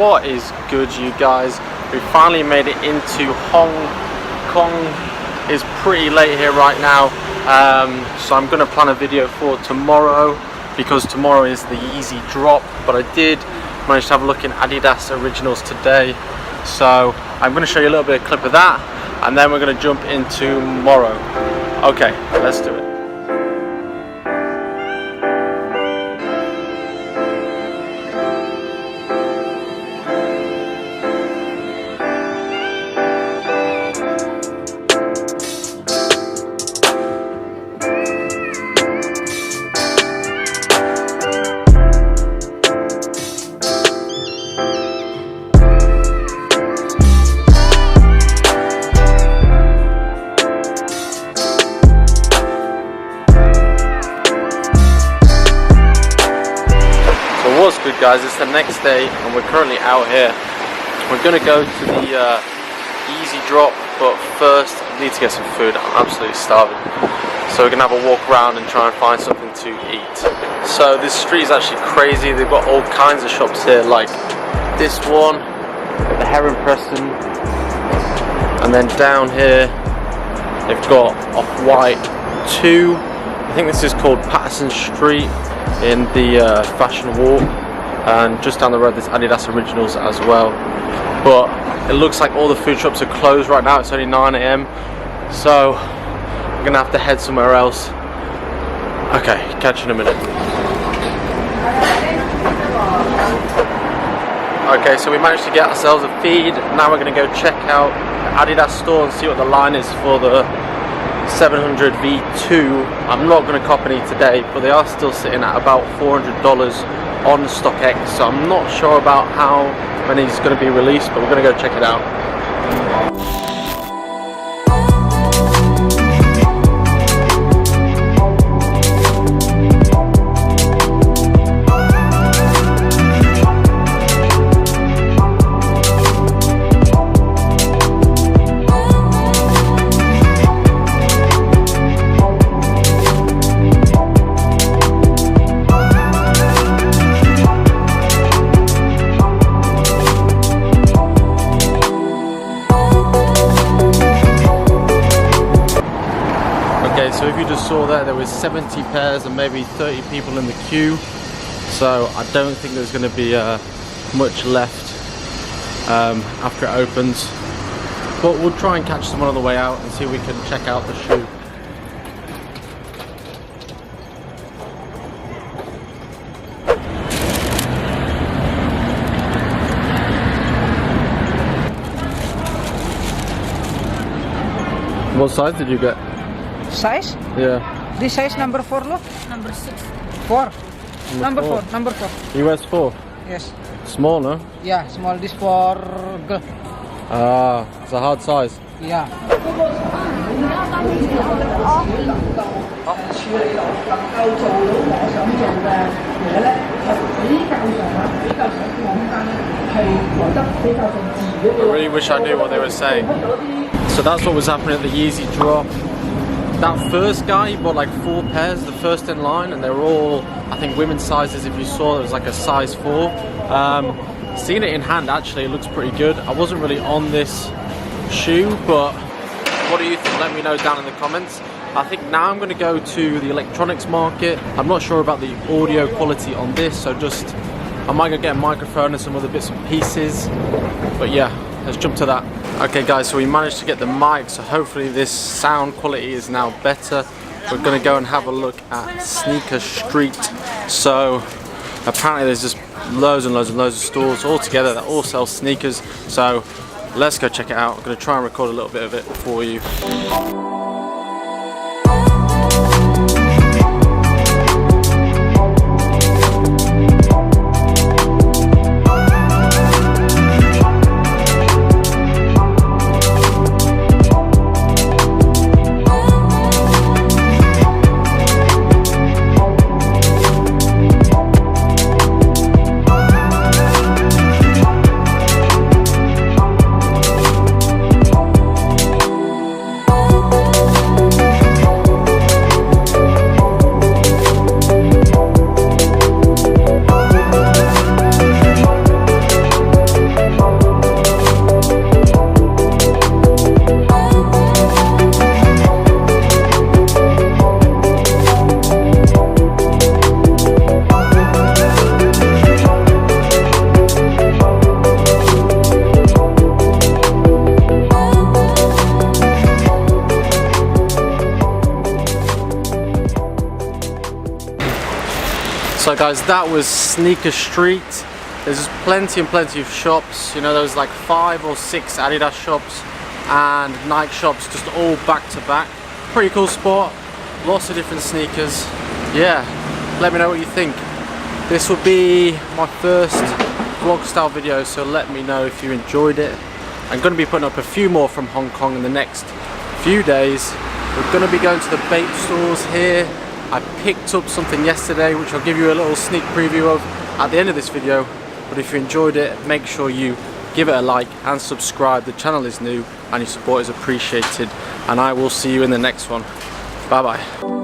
What is good, you guys? We finally made it into Hong Kong. It's pretty late here right now, so I'm gonna plan a video for tomorrow because tomorrow is the Yeezy drop. But I did manage to have a look in Adidas Originals today, so I'm gonna show you a little bit of clip of that, and then we're gonna jump into tomorrow. Okay, let's do it. What's good, guys? It's the next day and we're currently out here. We're gonna go to the Yeezy drop, but first I need to get some food. I'm absolutely starving, so we're gonna have a walk around and try and find something to eat. So this street is actually crazy. They've got all kinds of shops here, like this one, the Heron Preston, and then down here they've got Off-White 2. I think this is called Patterson Street in the Fashion Walk, and just down the road there's Adidas Originals as well. But it looks like all the food shops are closed right now. It's only 9 AM, so we're gonna have to head somewhere else. Okay, catch you in a minute. Okay, so we managed to get ourselves a feed. Now we're gonna go check out the Adidas store and see what the line is for the 700 V2. I'm not going to cop any today, but they are still sitting at about $400 on StockX, so I'm not sure about how many is going to be released, but we're going to go check it out. So if you just saw there was 70 pairs and maybe 30 people in the queue, so I don't think there's going to be much left after it opens, but we'll try and catch someone on the way out and see if we can check out the shoe. What size did you get? Size? Yeah. This size number 4, look. Number 6. 4. Number 4. Number 4. US 4? Yes. Small, no? Yeah, small. This for girl. Ah, it's a hard size. Yeah. I really wish I knew what they were saying. So that's what was happening at the Yeezy drop. That first guy, he bought like 4 pairs, the first in line, and they were all, I think, women's sizes. If you saw, it was like a size 4. Seeing it in hand, actually, it looks pretty good. I wasn't really on this shoe, but what do you think? Let me know down in the comments. I think now I'm going to go to the electronics market. I'm not sure about the audio quality on this, so just, I might go get a microphone and some other bits and pieces. But yeah, let's jump to that. Okay guys, so we managed to get the mic, so hopefully this sound quality is now better. We're going to go and have a look at Sneaker Street. So apparently there's just loads and loads and loads of stores all together that all sell sneakers. So let's go check it out. I'm going to try and record a little bit of it for you. Guys, that was Sneaker Street. There's plenty and plenty of shops. You know, there was like 5 or 6 Adidas shops and Nike shops, just all back to back. Pretty cool spot. Lots of different sneakers. Yeah, let me know what you think. This will be my first vlog style video, so let me know if you enjoyed it. I'm going to be putting up a few more from Hong Kong in the next few days. We're going to be going to the Bape stores here. I picked up something yesterday which I'll give you a little sneak preview of at the end of this video. But if you enjoyed it, make sure you give it a like and subscribe. The channel is new and your support is appreciated, and I will see you in the next one. Bye bye.